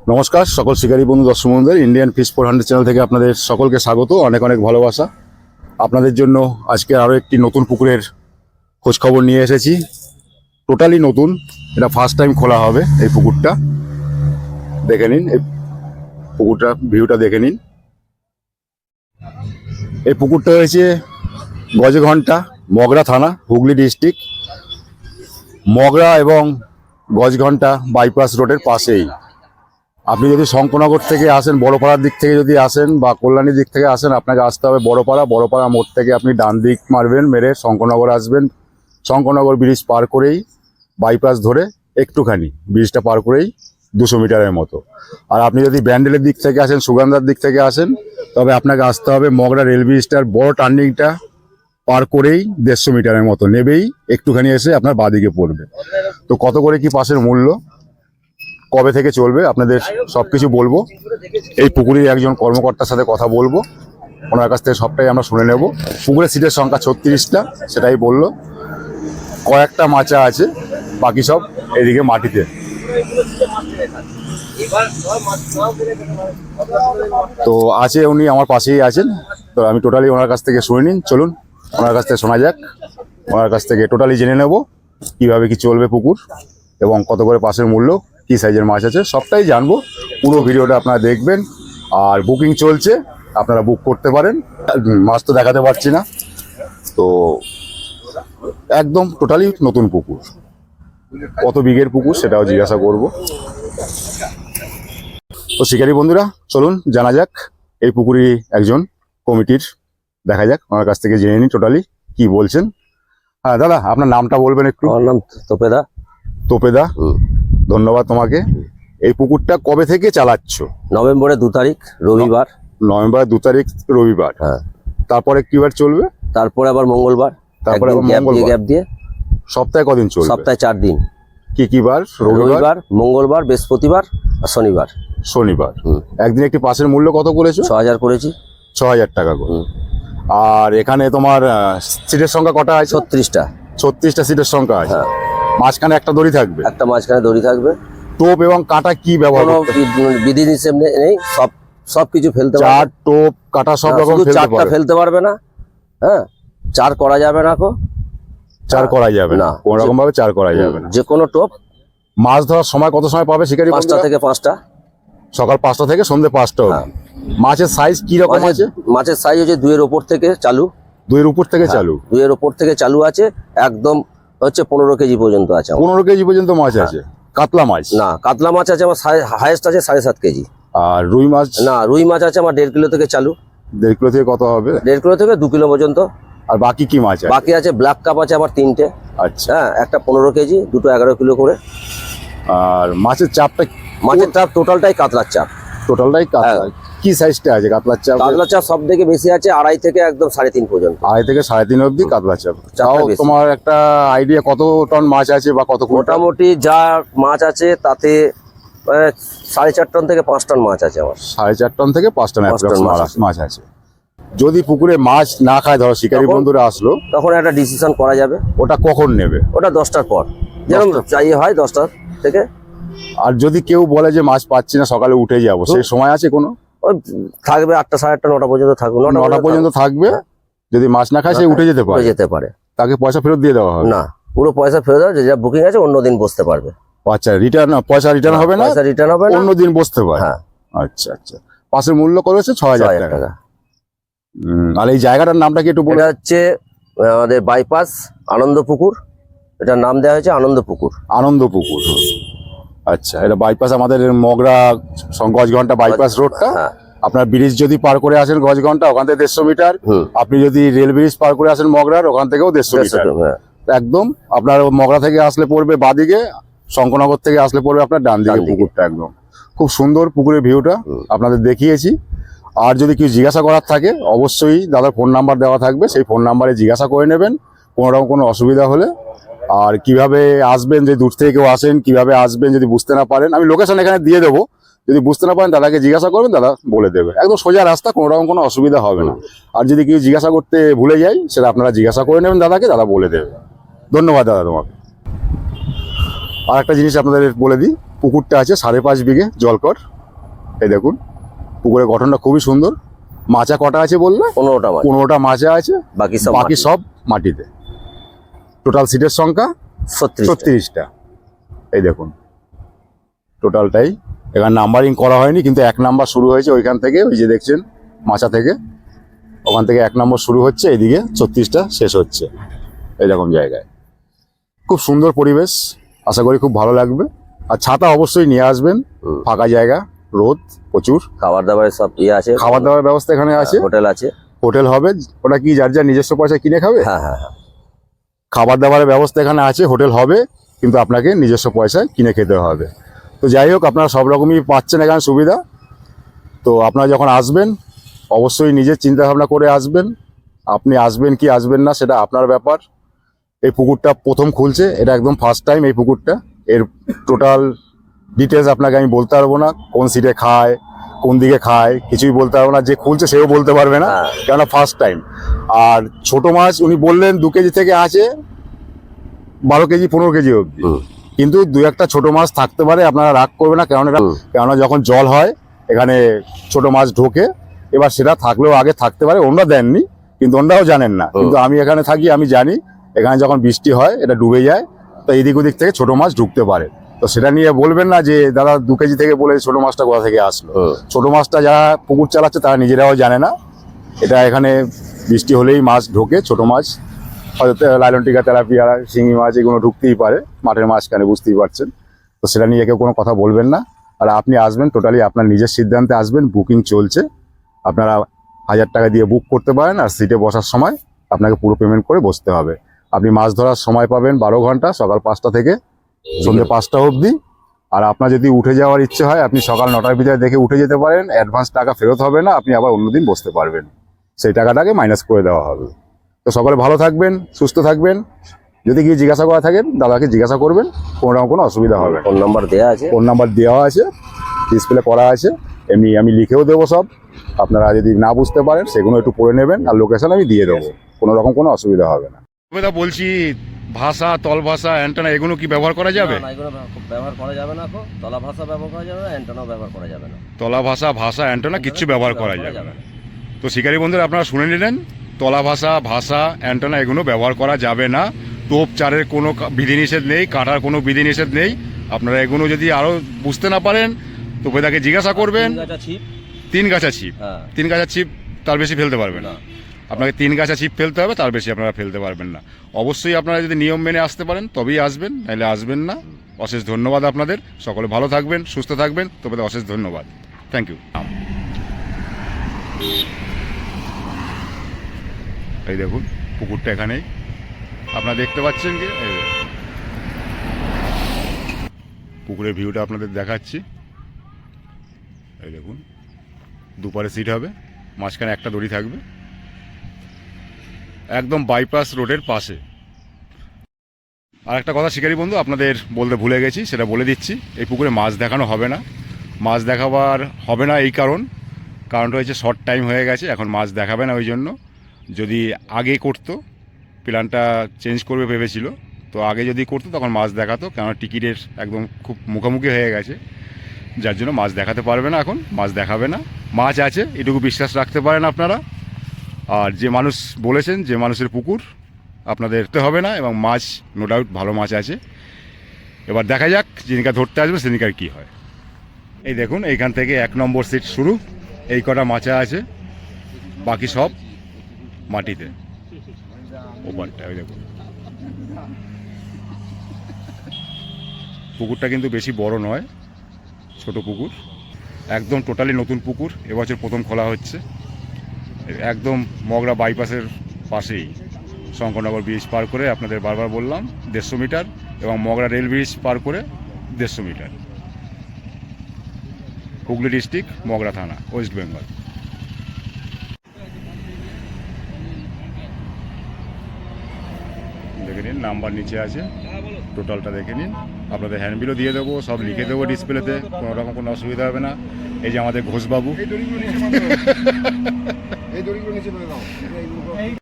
নমস্কার সকল শিকারী বন্ধু দর্শক বন্ধুদের ইন্ডিয়ান ফিশ 400 চ্যানেল থেকে আপনাদের সকলকে স্বাগত, অনেক অনেক ভালোবাসা। আপনাদের জন্য আজকে আরও একটি নতুন পুকুরের খোঁজখবর নিয়ে এসেছি। টোটালি নতুন, এটা ফার্স্ট টাইম খোলা হবে। এই পুকুরটা দেখে নিন, এই পুকুরটা ভিউটা দেখে নিন। এই পুকুরটা হয়েছে গজঘন্টা, মগরা থানা, হুগলি ডিস্ট্রিক্ট। মগরা এবং গজঘন্টা বাইপাস রোডের পাশেই। আপনি যদি শঙ্করনগর থেকে আসেন, বড়পাড়ার দিক থেকে যদি আসেন বা কল্যাণীর দিক থেকে আসেন, আপনাকে আসতে হবে বড়পাড়া মোড় থেকে আপনি ডান দিক মারবেন, মেরে শঙ্করনগর আসবেন। শঙ্করনগর ব্রিজ পার করেই বাইপাস ধরে একটুখানি ব্রিজটা পার করেই 200 মিটারের মতো। আর আপনি যদি ব্যান্ডেলের দিক থেকে আসেন, সুগন্ধার দিক থেকে আসেন, তবে আপনাকে আসতে হবে মগরা রেল ব্রিজটার বড় টার্নিংটা পার করেই 150 মিটারের মতো নেবেই একটুখানি এসে আপনার বাঁদিকে পড়বে। তো কত করে কি পাসের মূল্য, কবে থেকে চলবে, আপনাদের সব কিছু বলবো। এই পুকুরের একজন কর্মকর্তার সাথে কথা বলবো, ওনার কাছ থেকে সবটাই আমরা শুনে নেব। পুকুরের সিটের সংখ্যা 36টা, সেটাই বললো। কয়েকটা মাচা আছে, বাকি সব এদিকে মাটিতে। তো আছে, উনি আমার পাশেই আছেন। তো আমি টোটালি ওনার কাছ থেকে শুনে নিন, চলুন ওনার কাছ থেকে শোনা যাক। ওনার কাছ থেকে টোটালি জেনে নেব কিভাবে কি চলবে পুকুর এবং কত করে পাসের মূল্য, কি সাইজের মাছ আছে, সবটাই জানবো। পুরো ভিডিওটা আপনারা দেখবেন। আর বুকিং চলছে, আপনারা বুক করতে পারেন। মাছ তো দেখাতে পারছি না, তো একদম টোটালি নতুন পুকুর। কত বিঘের পুকুর সেটাও জিজ্ঞাসা করব। তো শিকারী বন্ধুরা, চলুন জানা যাক এই পুকুরি একজন কমিটির, দেখা যাক ওনার কাছ থেকে জেনে নিই টোটালি কি বলছেন। হ্যাঁ দাদা, আপনার নামটা বলবেন একটু? আমার নাম তোপেদা। তোপেদা, ধন্যবাদ তোমাকে। এই পুকুরটা কবে থেকে চালাচ্ছ? নভেম্বরের 2 তারিখ রবিবার। নভেম্বরের 2 তারিখ রবিবার। হ্যাঁ, তারপরে কি বার চলবে? তারপরে আবার মঙ্গলবার। তারপরে আবার মঙ্গলবার। গ্যাপ দিয়ে সপ্তাহে কদিন চলবে? সপ্তাহে 4 দিন। কি কি বার? রবিবার, মঙ্গলবার, বৃহস্পতিবার আর শনিবার। শনিবার। একদিন একটি পাসের মূল্য কত করেছো? 6000 করেছি। 6000 টাকা করে। আর এখানে তোমার সিটের সংখ্যা কটা আছে? 36টা। 36টা সিটের সংখ্যা আছে। হ্যাঁ। মাঝখানে একটা দড়ি থাকবে? একটা মাঝখানে দড়ি থাকবে। টোপ এবং কাঁটা কি ব্যবহার কোনো করতে? বিধি নিষেধ নেই, সব কিছু ফেলতে পারবে। চার, টোপ, কাঁটা সব রকম শুধু ফেলতে চারটা পারবে? ফেলতে পারবে না। হ্যাঁ, চার করা যাবে না। চার করা যাবে না, না। কোন রকম ভাবে চার করা যাবে না। যে কোনো টোপ। মাছ ধরার সময় কত সময় পাবে শিকারী? 5টা থেকে 5টা। সকাল 5টা থেকে সন্ধ্যে 5টা। হ্যাঁ। মাছের সাইজ কি রকম আছে? মাছের সাইজ হচ্ছে 2 এর উপর থেকে চালু। 2 এর উপর থেকে চালু? 2 এর উপর থেকে চালু আছে, একদম হচ্ছে 15 কেজি পর্যন্ত আছে আমার। 15 কেজি পর্যন্ত মাছ আছে? কাতলা মাছ না, কাতলা মাছ আছে আমার হাইয়েস্ট আছে 7.5 কেজি। আর রুই মাছ? না, রুই মাছ আছে আমার 1.5 কিলো থেকে চালু। 1.5 কিলো থেকে কত হবে? 1.5 কিলো থেকে 2 কিলো পর্যন্ত। আর বাকি কি মাছ আছে? বাকি আছে ব্ল্যাক কাপ আছে আমার 3টে। আচ্ছা। হ্যাঁ, একটা 15 কেজি, দুটো 11 কিলো করে। আর মাছের চাপটা? মাছের চাপ টোটালটাই কাতলার চাপ। টোটালটাই কাতলা। কি সাইজটা আছে কাতলার চাপ? কাতলার চাপ সব থেকে বেশি আছে 2.5 থেকে একদম 3.5 পর্যন্ত। 2.5 থেকে 3.5 অবধি কাতলা চাপ। তাও বেশি। তোমার একটা আইডিয়া কত টন মাছ আছে বা কত কুইন্টাল? মোটামুটি যা মাছ আছে তাতে 4.5 টন থেকে 5 টন মাছ আছে আমার। 4.5 টন থেকে 5 টন 5 টন মাছ আছে। যদি পুকুরে মাছ না খায়, ধরো শিকারী বন্ধুরা আসলো, তখন একটা ডিসিশন করা যাবে। ওটা কখন নেবে? ওটা 10টার পর, যেরকম চাই হয় 10টা থেকে। আর যদি কেউ বলে যে মাছ পাচ্ছি না, সকালে উঠে যাবো, সেই সময় আছে কোনো? ওই থাকবে 8টা, 8:30, 9টা পর্যন্ত থাকবে। 9টা পর্যন্ত থাকবে। যদি মাছ না খায়, সে উঠে যেতে পারে। তাকে পয়সা ফেরত দিয়ে দেওয়া হবে? না, পুরো পয়সা ফেরত দেওয়া, যেটা বুকিং আছে অন্য দিন বসতে পারবে। আচ্ছা, পয়সা রিটার্ন হবে না? পয়সা রিটার্ন হবে না, অন্য দিন বসতে পারে। হ্যাঁ। আচ্ছা আচ্ছা। পাশের মূল্য করেছে 6000 টাকা। আর এই জায়গাটার নামটা কি একটু বলে? এটা হচ্ছে আমাদের বাইপাস আনন্দপুকুর। এটার নাম দেওয়া হয়েছে আনন্দপুকুর। আনন্দপুকুর। আচ্ছা, এটা বাইপাস আমাদের মগরা গজঘন্টা বাইপাস রোডটা। হ্যাঁ। আপনার ব্রিজ যদি পার করে আসেন গজঘন্টা, ওখান থেকে 150 মিটার। আপনি যদি রেল ব্রিজ পার করে আসেন মগরার, ওখান থেকেও 150 মিটার। একদম আপনার মগরা থেকে আসলে পড়বে বাদিকে, শঙ্করনগর থেকে আসলে পড়বে আপনার ডান দিকে পুকুরটা। একদম খুব সুন্দর পুকুরের ভিউটা আপনাদের দেখিয়েছি। আর যদি কেউ জিজ্ঞাসা করার থাকে, অবশ্যই দাদার ফোন নাম্বার দেওয়া থাকবে, সেই ফোন নাম্বারে জিজ্ঞাসা করে নেবেন কোনোরকম কোনো অসুবিধা হলে। আর কিভাবে আসবেন, যদি দূর থেকে কেউ আসেন কিভাবে আসবেন, যদি বুঝতে না পারেন, আমি লোকেশন এখানে দিয়ে দেবো। যদি বুঝতে না পারেন, দাদাকে জিজ্ঞাসা করবেন, দাদা বলে দেবে। একদম সোজা রাস্তা, কোনোরকম কোনো অসুবিধা হবে না। আর যদি কেউ জিজ্ঞাসা করতে ভুলে যায়, সেটা আপনারা জিজ্ঞাসা করে নেবেন দাদাকে, দাদা বলে দেবে। ধন্যবাদ দাদা তোমাকে। আর একটা জিনিস আপনাদের বলে দিই, পুকুরটা আছে 5.5 বিঘে জলকর। এই দেখুন পুকুরের গঠনটা খুবই সুন্দর। মাচা কটা আছে বললে? 15টা মাছ, 15টা মাচা আছে, বাকি সব বাকি সব মাটিতে। টোটাল সিটের সংখ্যা 36। 36টা। এই দেখুন টোটালটাই, এখানে নাম্বারিং করা হয়নি, কিন্তু 1 নাম্বার শুরু হয়েছে ওইখান থেকে, ওই যে দেখছেন মাচা থেকে, ওখান থেকে 1 নম্বর শুরু হচ্ছে, এইদিকে 36টা শেষ হচ্ছে। এইরকম জায়গায় খুব সুন্দর পরিবেশ, আশা করি খুব ভালো লাগবে। আর ছাতা অবশ্যই নিয়ে আসবেন, ফাঁকা জায়গা, রোদ প্রচুর। খাবার দাবারের সব আছে, খাবার দাবার ব্যবস্থা এখানে আছে, হোটেল আছে। হোটেল হবে। ওটা কি যার যার নিজস্ব পয়সা কিনে খাবে? হ্যাঁ হ্যাঁ হ্যাঁ। খাবার দাবারের ব্যবস্থা এখানে আছে, হোটেল হবে, কিন্তু আপনাকে নিজস্ব পয়সায় কিনে খেতে হবে। তো যাই হোক, আপনারা সব রকমই পাচ্ছেন এখানে সুবিধা। তো আপনারা যখন আসবেন অবশ্যই নিজের চিন্তা ভাবনা করে আসবেন। আপনি আসবেন কি আসবেন না সেটা আপনার ব্যাপার। এই পুকুরটা প্রথম খুলছে, এটা একদম ফার্স্ট টাইম এই পুকুরটা। এর টোটাল ডিটেলস আপনাকে আমি বলতে পারবো না, কোন সিটে খায়, কোন দিকে খায়, কিছুই বলতে পারবো না। যে খুলছে সেও বলতে পারবে না, কেননা ফার্স্ট টাইম। আর ছোট মাছ উনি বললেন 2 কেজি থেকে আছে 12 কেজি 15 কেজি অবধি, কিন্তু 2-1টা ছোট মাছ থাকতে পারে, আপনারা রাগ করবে না। কেননা যখন জল হয় এখানে ছোট মাছ ঢোকে, এবার সেটা থাকলেও আগে থাকতে পারে, ওনারা দেননি, কিন্তু ওনারাও জানেন না। কিন্তু আমি এখানে থাকি, আমি জানি এখানে যখন বৃষ্টি হয় এটা ডুবে যায়, তো এদিক ওদিক থেকে ছোট মাছ ঢুকতে পারে। তো সেটা নিয়ে বলবেন না যে দাদা 2 কেজি থেকে বলে ছোট মাছটা কোথা থেকে আসলো। ছোট মাছটা যারা পুকুর চালাচ্ছে তারা নিজেরাও জানে না। এটা এখানে বৃষ্টি হলেই মাছ ঢোকে, ছোট মাছ, হয়তো লাইলন টিকা, তেলাপিয়া, শিঙি মাছ, এগুলো ঢুকতেই পারে মাঠের মাঝখানে, বুঝতেই পারছেন। তো সেটা নিয়ে কেউ কোনো কথা বলবেন না। আর আপনি আসবেন টোটালি আপনার নিজের সিদ্ধান্তে আসবেন। বুকিং চলছে, আপনারা 1000 টাকা দিয়ে বুক করতে পারেন। আর সিটে বসার সময় আপনাকে পুরো পেমেন্ট করে বসতে হবে। আপনি মাছ ধরার সময় পাবেন 12 ঘন্টা, সকাল 5টা থেকে সন্ধ্যে 5টা অবধি। আর আপনার যদি উঠে যাওয়ার ইচ্ছে হয় আপনি সকাল 9টার ভিতরে দেখে উঠে যেতে পারেন, অ্যাডভান্স টাকা ফেরত হবে না, আপনি আবার অন্যদিন বসতে পারবেন, সেই টাকাটাকে মাইনাস করে দেওয়া হবে। তো সকলে ভালো থাকবেন, সুস্থ থাকবেন। যদি কি জিজ্ঞাসা করা থাকেন দাদাকে জিজ্ঞাসা করবেন, কোনো রকম কোনো অসুবিধা হবে না। ফোন নাম্বার দেওয়া আছে, ফোন নাম্বার দেওয়া আছে, ডিসপ্লে করা আছে, এমনি আমি লিখেও দেবো সব। আপনারা যদি না বুঝতে পারেন সেগুলো একটু পড়ে নেবেন, আর লোকেশন আমি দিয়ে দেবো, কোনো রকম কোনো অসুবিধা হবে না। বলছি ভাষা, তল ভাষা, অ্যান্টেনা এগুলো কি ব্যবহার করা যাবে? না, এগুলো ব্যবহার করা যাবে না। তলা ভাষা ব্যবহার করা যাবে না, অ্যান্টেনাও ব্যবহার করা যাবে না। তলা ভাষা, অ্যান্টেনা কিচ্ছু ব্যবহার করা যাবে না। তো শিকারী বন্ধুরা আপনারা শুনে নিলেন, তলা ভাষা, অ্যান্টেনা এগুলো ব্যবহার করা যাবে না। টোপ চারের কোনো বিধিনিষেধ নেই, কাটার কোনো বিধিনিষেধ নেই। আপনারা এগুলো যদি আরও বুঝতে না পারেন তো তাকে জিজ্ঞাসা করবেন। 3 গাছা ছিপ, 3 গাছা ছিপ, তার বেশি ফেলতে পারবেন না। আপনাকে 3 গাছা ছিপ ফেলতে হবে, তার বেশি আপনারা ফেলতে পারবেন না। অবশ্যই আপনারা যদি নিয়ম মেনে আসতে পারেন তবেই আসবেন, নাহলে আসবেন না। অশেষ ধন্যবাদ আপনাদের। সকলে ভালো থাকবেন, সুস্থ থাকবেন, তবে অশেষ ধন্যবাদ। Thank you. এই দেখুন পুকুরটা এখানেই আপনারা দেখতে পাচ্ছেন কি, পুকুরের ভিউটা আপনাদের দেখাচ্ছি। এই দেখুন দুপারে সিট হবে, মাঝখানে একটা দড়ি থাকবে, একদম বাইপাস রোডের পাশে। আর একটা কথা শিকারী বন্ধু আপনাদের বলতে ভুলে গেছি, সেটা বলে দিচ্ছি। এই পুকুরে মাছ দেখানো হবে না। মাছ দেখাবার হবে না এই কারণটা হচ্ছে শর্ট টাইম হয়ে গেছে, এখন মাছ দেখাবে না। ওই জন্য যদি আগে করতো, প্ল্যানটা চেঞ্জ করবে ভেবেছিল, তো আগে যদি করতো তখন মাছ দেখাতো, কেননা টিকিটের একদম খুব মুখোমুখি হয়ে গেছে, যার জন্য মাছ দেখাতে পারবে না। এখন মাছ দেখাবে না। মাছ আছে এটুকু বিশ্বাস রাখতে পারেন আপনারা। আর যে মানুষ বলেছেন, যে মানুষের পুকুর, আপনাদের তো হবে না, এবং মাছ নো ডাউট ভালো মাছ আছে। এবার দেখা যাক যেদিনকার ধরতে আসবে সেদিনকার কী হয়। এই দেখুন এইখান থেকে 1 নম্বর সিট শুরু, এই কটা মাচা আছে, বাকি সব মাটিতে। ওপারটা ওই দেখুন। পুকুরটা কিন্তু বেশি বড় নয়, ছোট পুকুর, একদম টোটালি নতুন পুকুর, এবছর প্রথম খোলা হচ্ছে। একদম মগরা বাইপাসের পাশেই, শঙ্করনগর ব্রিজ পার করে আপনাদের বারবার বললাম 150 মিটার, এবং মগরা রেল ব্রিজ পার করে 150 মিটার। হুগলি ডিস্ট্রিক্ট, মগরা থানা, ওয়েস্ট বেঙ্গল। দেখে নিন, নাম্বার নিচে আছে, টোটালটা দেখে নিন। আপনাদের হ্যান্ডবিলও দিয়ে দেবো, সব লিখে দেবো ডিসপ্লেতে, কোনো রকম কোনো অসুবিধা হবে না। এই যে আমাদের ঘোষবাবু,